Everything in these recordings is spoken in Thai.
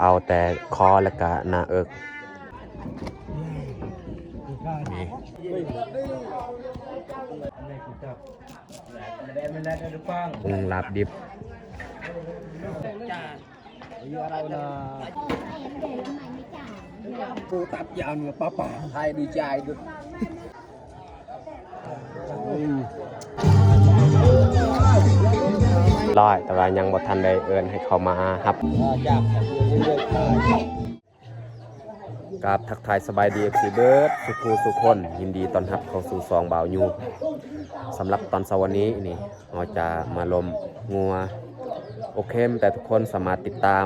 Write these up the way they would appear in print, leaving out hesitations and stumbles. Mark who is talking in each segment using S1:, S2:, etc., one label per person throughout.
S1: เอาแต่คอและกะหน้าเอิกนี่ลาบดิบ
S2: ปูตับยาวเนี่ยป้าป่าไทยดีใจด้วย
S1: ร้อยแต่ว่ายังบ่ทันได้เอิ้นให้เขามาครับกับทักทายสบายดีFCเบิร์ดสุขูสุคน ยินดีต้อนรับเข้าสู่ซองบ่าวยูสำหรับตอนเช้าวันนี้นี่เราจะมาลมงัวโอเคแต่ทุกคนสามารถติดตาม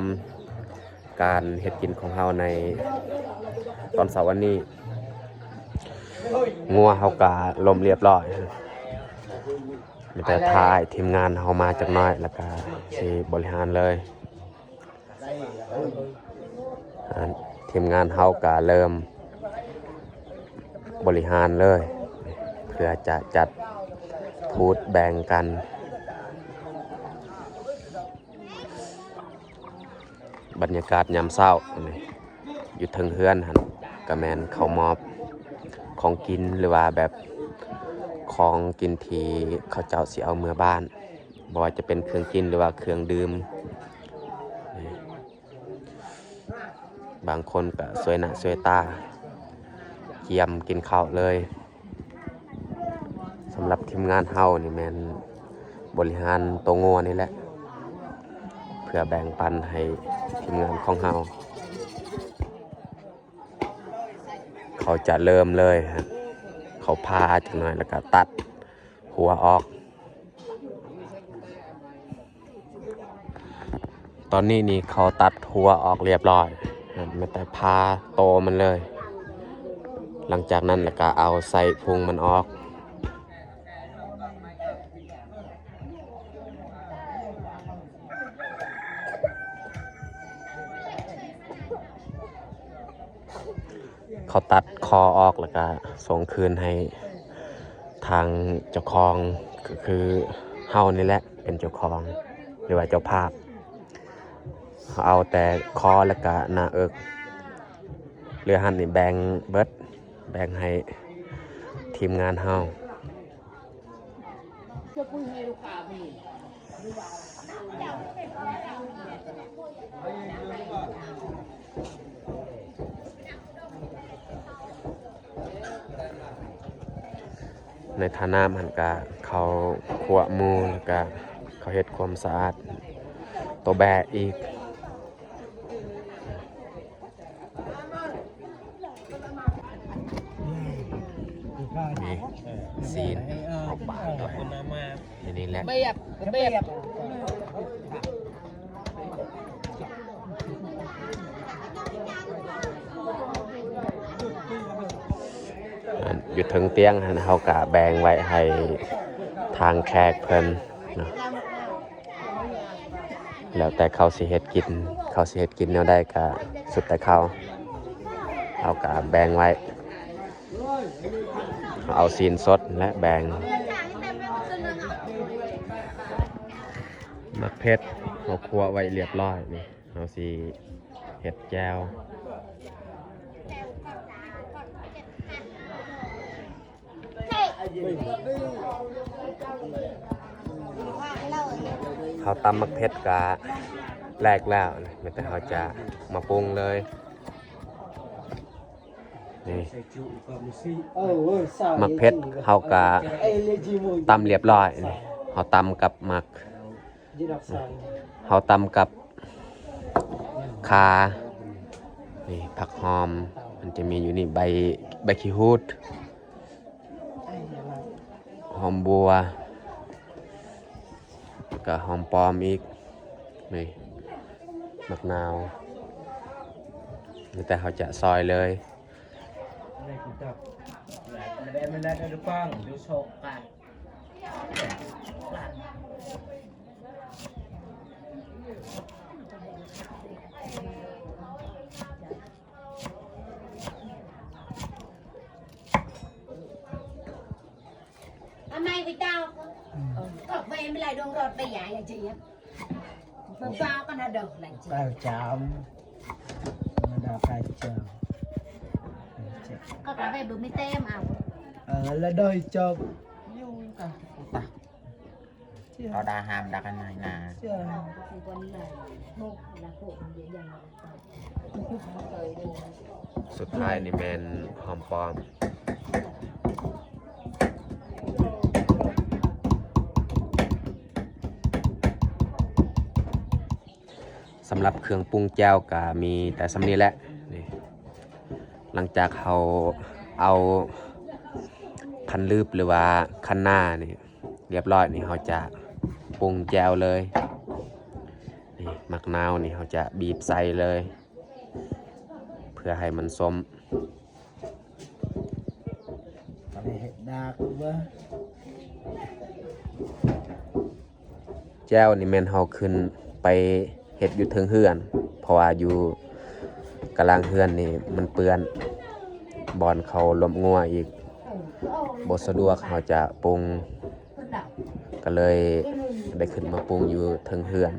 S1: การเฮ็ดกินของเราในตอนเช้าวันนี้งัวเฮากะลมเรียบร้อยมีแต่ทายทีมงานเฮามาจากน้อยแล้วก็สิบริหารเลยทีมงานเฮากะเริ่มบริหารเลยเพื่อจะจัดพูดแบ่งกันบรรยากาศยามเช้าอยู่เทิงเฮือนหั่นก็แม่นข้าวมอบของกินหรือว่าแบบของกินที่เขาเจ้าสิเอาเมื่อบ้านบ่ว่าจะเป็นเครื่องกินหรือว่าเครื่องดื่มบางคนก็สวยหน้าสวยตาเกียมกินข้าวเลยสำหรับทีมงานเฮานี่แม่นบริหารโตโง่นี่แหละเพื่อแบ่งปันให้ทีมงานของเฮาเขาจะเริ่มเลยครับเขาพาจังหน่อยแล้วก็ตัดหัวออกตอนนี้นี่เขาตัดหัวออกเรียบร้อยไม่แต่พาโตมันเลยหลังจากนั้นแล้วก็เอาใส่พุงมันออกเขาตัดคอออกแล้วก็ส่งคืนให้ทางเจ้าของก็คือเฮานี่แหละเป็นเจ้าของหรือว่าเจ้าภาพเอาแต่คอแล้วก็หน้าเอิกเรือหันนี่แบ่งเบิดแบ่งให้ทีมงานเฮาในฐานะมันก็เขาขัวมูแล้วก็เขาเฮ็ดความสะอาดตัวแบะอีกนี่ซีนเอาปากด้วยนี่แหละอยู่ถึงเตียงเขากะแบ่งไว้ให้ทางแขกเพิ่นเนาะแล้วแต่เขาสิเฮ็ดกินแนวได้กะสุดแต่เขากะแบ่งไว้เอาซีนสดและแบ่งมักเพชรเขาคั่วไว้เรียบร้อยนี่เอาสิเฮ็ดแจ่วเขาตำมักเพชรกะแรกแล้วไม่แต่เขาจะมาปรุงเลยนี่มักเพชรเขากะตำเรียบร้อยนี่เขาตำกับมักเขาตำกับคานี่ผักหอมมันจะมีอยู่นี่ใบขี้หูดหอมบัวกับหอมปลอมอีกนี่มะนาวแต่เขาจะซอยเลย
S3: Mai với tao có về mới lại đường rột bây giờ là chị á bao con đã được là chị
S2: bao chạm cái chờ
S3: có cả về bữa mới tem à
S2: là đời chờ
S4: Tao đa hàm đặt cái này nè.
S3: thì con là một là khổ dễ dàng
S1: สุดท้ายนี่แมนหอมปลอมสำหรับเครื่องปรุงแจ่วก็มีแต่สำนี้แหละนี่หลังจากเขาเอาพันลืบหรือว่าคันหน้านี่เรียบร้อยนี่เขาจะปรุงแจ่วเลยนี่มะนาวนี่เขาจะบีบใส่เลย เพื่อให้มันส้ม
S2: hệ đa cũng vâng
S1: แจ่วนี่แม่นเฮาขึ้นไปเฮ็ดอยู่เทิงเฮือน เพราะว่าอยู่กลางเฮือนนี่มันเปื้อนบอนเขาลมงัวอีกบ่สะดวกเฮาจะปรุงก็เลยได้ขึ้นมาปรุงอยู่เทิงเฮือน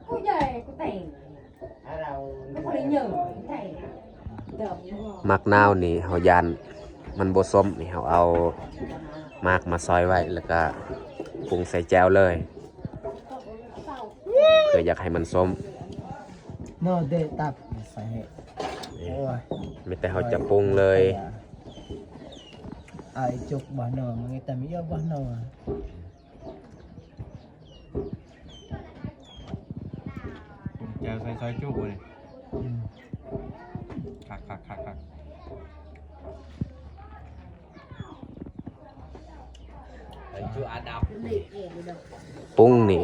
S3: cô về cô tiền nó có đi nhờ thầy đợt
S1: มักนาวนี่เฮายันมันบ่ส้มนี่เฮาเอามากมาซอยไว้แล้วก็ปรุงใส่แจ่วเลยเพื่ออยากให้มันส้ม
S2: nó để tập phải hệ
S1: นี่มีแต่เฮาจะปรุงเลย
S2: ai chụp bỏ nở mà người ta mới yêu bỏ nở
S4: เจอซอยจุ๊บเลยคัก
S2: chú Á Đập
S1: ปรุงนี่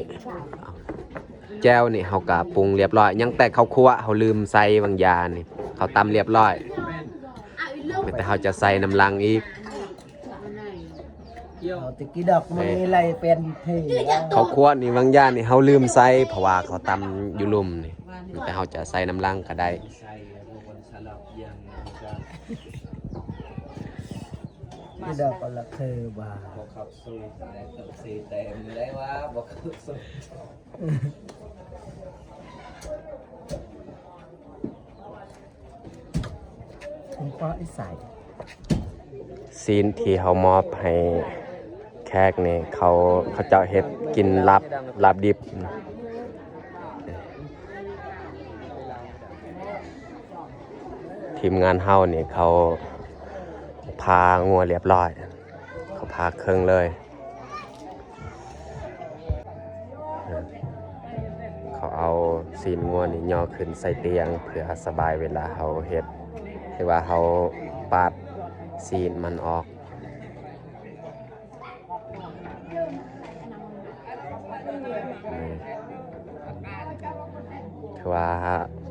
S1: แจ่วนี่เฮากะปรุงเรียบร้อยยังแต่ข้าวคั่วเฮาลืมใส่บางอย่างนี่เขาตำเรียบร้อยแต่เฮาจะใส่น้ำลังอีก
S2: thì cái đập mà nghe lại pen thì
S1: ข้าวคั่วนี่บางอย่างนี่เฮาลืมใส่เพราะว่าเขาตำอยู่ลุ่มนี่แต่เฮาจะใส่น้ำลังก็ได้
S2: cái đập là thề bà
S5: ขับสู้แต่ตึกสีเต็มเลยว่าบอกขับสู้
S2: không có ít sải
S1: ซีนที่เฮามอบให้แขกนี่เขาเจ้าเฮ็ดกินลาบดิบทีมงานเฮานี่เขาพางัวเรียบร้อยเขาพาเครื่องเลยเขาเอาซีนงัวนี่ย่อขึ้นใส่เตียงเพื่อสบายเวลาเขาเฮ็ดที่ว่าเขาปาดซีนมันออกคือว่า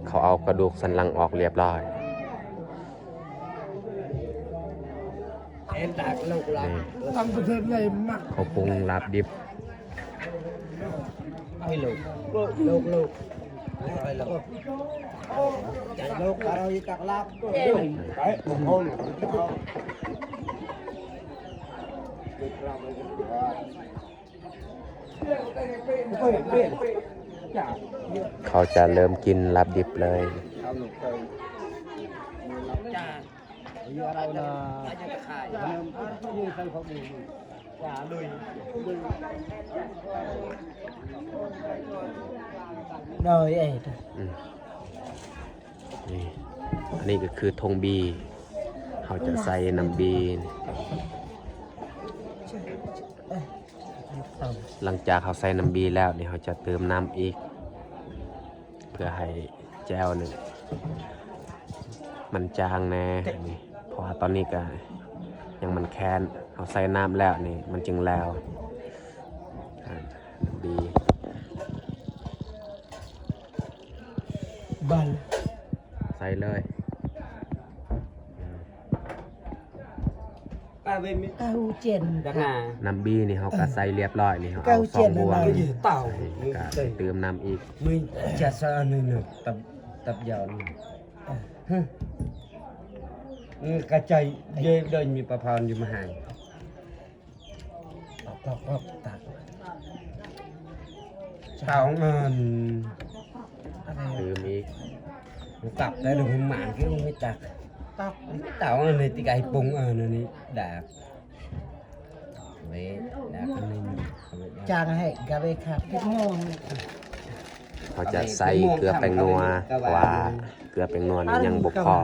S1: เขาเอากระดูกสันหลังออกเรียบร้อย
S2: em đạt lục lắm làm cái thứ này mặc
S1: เขาปรุงลาบดิบ
S2: ai lục lục lục ai lục chạy lục cả rồi cắt lắp đấy một hôn
S1: เขาจะเริ่มกินลาบดิบเลย
S2: giờ đâu là như thân không bị quả lùi đời ấy
S1: นี่อันนี้ก็คือธงบีเขาจะใส่น้ำบีหลังจากเขาใส่น้ำบีแล้วนี่เขาจะเติมน้ำอีก เพื่อให้แจ่วหนึ่งมันจางแน่นี่เพราะว่าตอนนี้ก็ยังมันแค้นเขาใส่น้ำแล้วนี่มันจึงแล้วน้ำบี
S2: บัน
S1: ใส่เลย
S5: ป้าเป็นมิ
S2: cao chèn
S5: ดักนา
S1: น้ำบีนี่เขาก็ใส่เรียบร้อยนี่เขา
S2: เก้า
S1: เอา
S2: เจ็ด
S1: 2 บวง
S2: นั่นน่ะ
S5: เต่า
S1: ก็เติมน้ำอีก
S5: mình chả sợ nữa nữa tập giờ cả chạy dê đời mi bà phòn như mà hàng
S2: tạc
S5: tao
S1: เติมอีก
S2: tập tới được không mạng cái không biết tập tập tao này thì cái bung này đạp vậy đạp nên cha nó hay cà phê khác cái ngon
S1: เขาจะใส่เกลือแป้งนัวเพราะว่าเกลือแป้งนัวนี่ยังบกพอ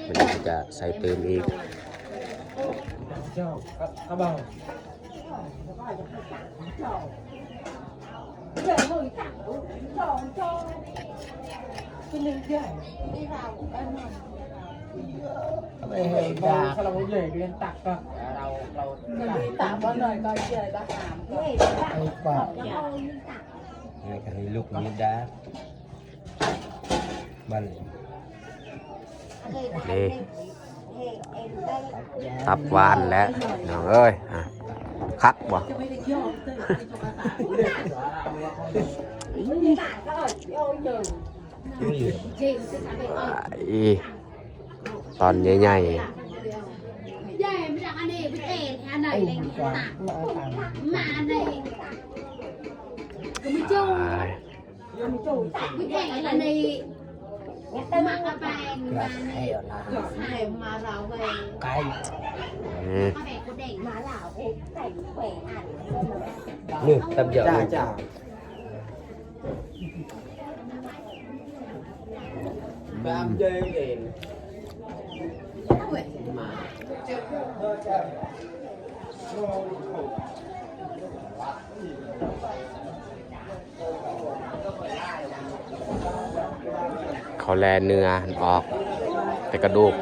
S1: มันก็จะใส่เติมอีก
S2: cho các bao
S6: Sao là muốn về cái tạc cơ? Đi tạc bao đời coi trời bác làm.
S2: ai bạc này cái lúc như đá bần
S1: นี่ตับหวานแล้วน้องเอ้ยอ่ะคักบ่ อีตอนใหญ่
S3: Về mới đặt anh đi, mới tè thì anh này lên cái tạc. Mà anh này cứ mới chung,
S1: ๆ
S3: mới tè là đi. Mặc cái bàn mà này,
S2: heo là
S3: này mà rau về.
S2: cái
S1: อืม
S3: Có vẻ của đỉnh mà lão cũng cảnh khỏe hẳn.
S2: nè tập giờ chả
S5: Bám chơi kìa.
S1: เขาแลเนื้อออก แต่กระดูก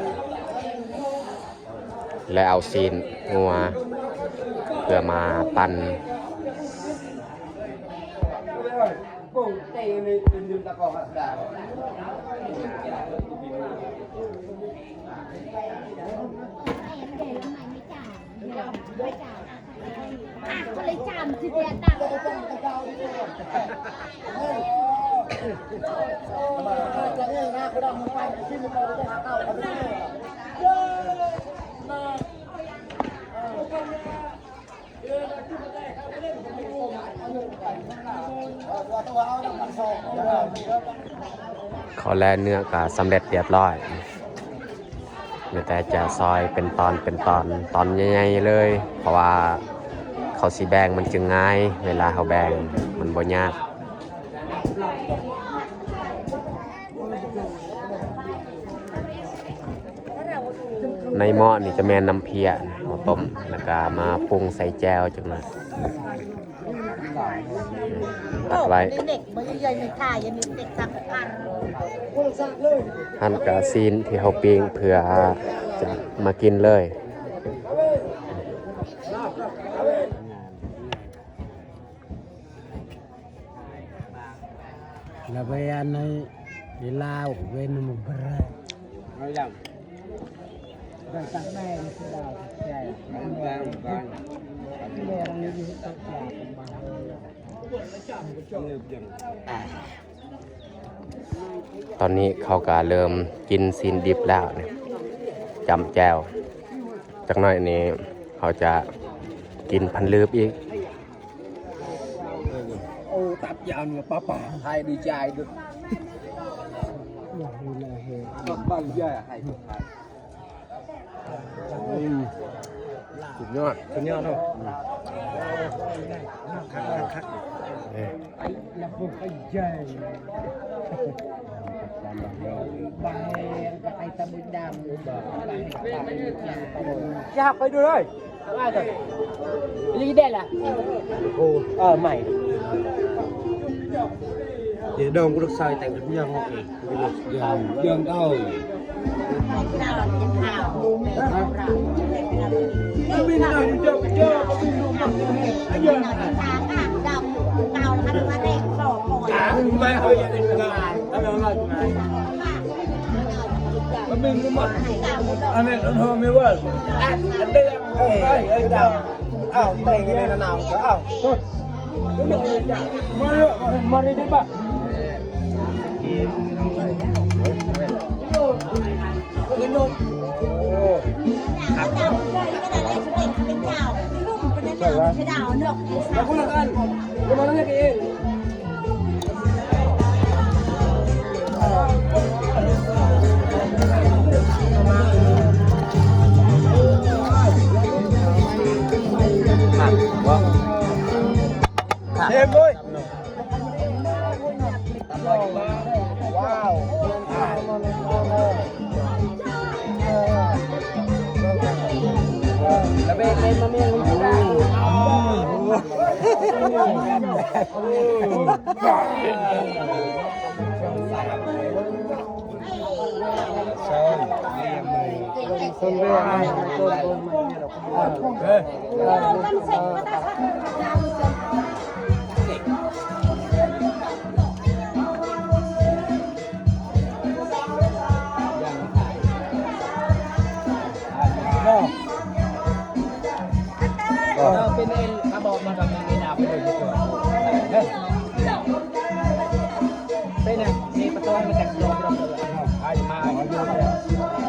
S1: แล้วเอาซีนงัวเพื่อมาปั่น
S5: Cùng tay này đừng ta còn hạt đà.
S3: Có lấy chàm thì tiền tặng.
S1: เขาแลเนื้อก็สำเร็จเรียบร้อยมีแต่จะซอยเป็นตอนใหญ่ๆเลย เพราะว่าเขาสีแบงมันจึงง่าย เวลาเขาแบงมันบ่ยากในหม้อนี่จะแม่นน้ำเพียมาต้มแล้วก็มาปรุงใส่แจวจังเลยตัดไว้
S6: เด็กไม่ใหญ่ไม่ถ่ายยังมีเด็กสักพัน
S1: หั่นกระซีนที่เขาปิ้งเพื่อจะมากินเลย
S2: là về anh ấy đi lao về nó một bờ nói rằng rồi sáng nay sẽ đào chạy bán vàng vàng cái này đang đi hết tất cả bằng
S1: ตอนนี้เขาก็เริ่มกินซีนดิบแล้วเนี่ยจำแจวจากหน่อยนี้เขาจะกินพันลืบอีก
S2: ô tập vào nữa papa hai đi chạy được tập bằng giờ hayสุดยอดสุดยอดเนาะคักlà vùng cái dày bài tay mũi đàm
S6: Cha họcไปดูเลยว่าจะลีเด็ดล่ะ
S2: ô mày thì đông có được sai tại được nhau không dương thôi bên này cho mình có mặt anh ấy nó hôm mới vợ anh đây anh đào ảo tay cái này là nào có ảo thôi mà đi đi bạn cái nồi nó không được ăn cái món này cái คนเรียกให้ต้นบนมันเนี่ยเราก็มีเป็นเอ็นกระบอกมาทำในนาไปเลยดีกว่าเป็นอ่ะมีประตูให้มันแตกโยนเราเลยไอ้มาโยนเลย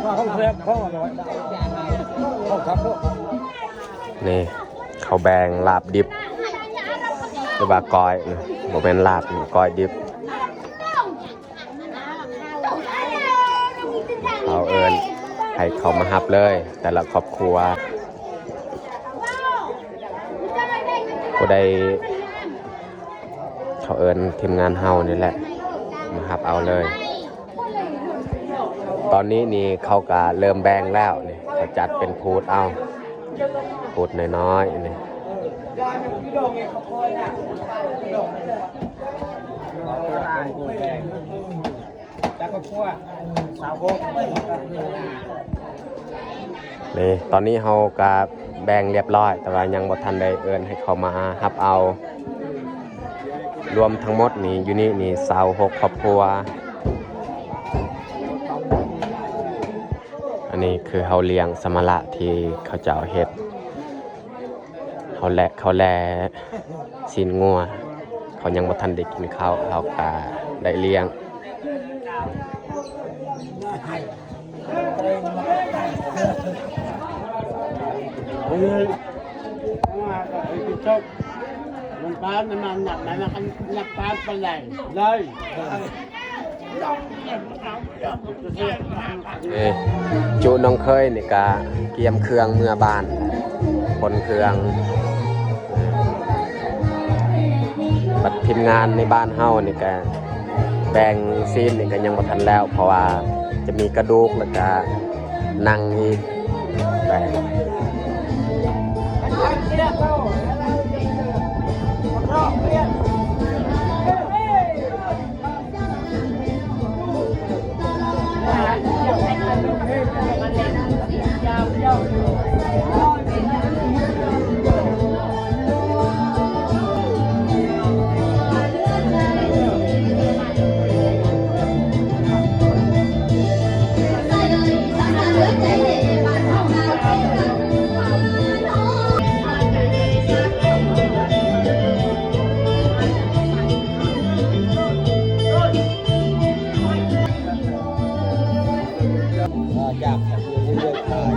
S2: ว่าห้องเรียบห้องอะไรห้องครับลูก
S1: นี่เขาแบงลาบดิบหรือว่ากอยบ่เป็นลาบกอยดิบเขาเอิญให้เขามาฮับเลย แต่ละครอบครัวผู้ใดเขาเอิญทีมงานเฮานี่แหละมาฮับเอาเลย ตอนนี้นี่เขาก็เริ่มแบ่งแล้วนี่เขาจัดเป็นพูดเอาพูดน้อยๆนี่นี่ตอนนี้เขาก็แบ่งเรียบร้อยแต่ว่ายังบ่ทันได้เอิ้นให้เขามาฮับเอา รวมทั้งหมดนี่อยู่นี่26ครอบครัวอันนี้คือเฮาเลี้ยงสมละที่เขาจะเอาเฮ็ดเขาแลสินงัวเขายังบ่ทันได้กินข้าวเขาก็ได้เลี้ยง
S2: มันปานมันหนักไหนมันหนักปานไปเลย
S1: จุน้องเคยนี่ก็เกียมเครื่องเมื่อบ้านคนเครื่องบัดทีมงานในบ้านเฮานี่ก็แบ่งซีนนี่ก็ยังบ่ทันแล้วเพราะว่าจะมีกระดูกแล้วก็นั่งอีกแบ่ง
S2: จากเลือกทาย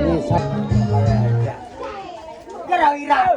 S2: นี่สัก